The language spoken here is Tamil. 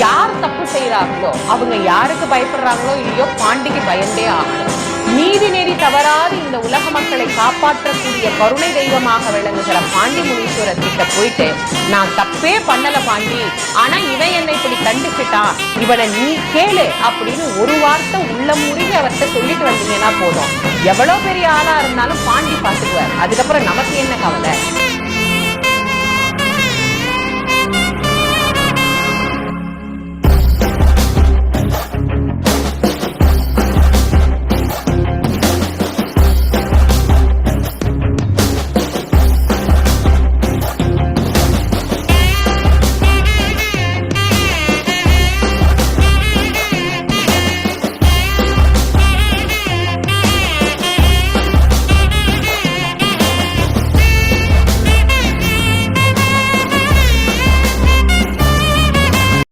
யார் தப்பு செய்யறாங்களோ அவங்க யாருக்கு பயப்படுறாங்களோ இல்லையோ பாண்டிக்கு பயந்தே ஆகணும். நீதி நெறி தவறாது இந்த உலக மக்களை காப்பாற்றக்கூடிய கருணை தெய்வமாக விளங்குகிற பாண்டி முனீஸ்வரர் கிட்ட போயிட்டு நான் தப்பே பண்ணல பாண்டி, ஆனா இவன் என்னை இப்படி கண்டிச்சுட்டான், இவனை நீ கேளு அப்படின்னு ஒரு வார்த்தை உள்ள முறிஞ்சு அவர்கிட்ட சொல்லிட்டு வந்தீங்கன்னா போதும். எவ்வளவு பெரிய ஆளா இருந்தாலும் பாண்டி பாத்துக்குவார். அதுக்கப்புறம் நமக்கு என்ன கவலை?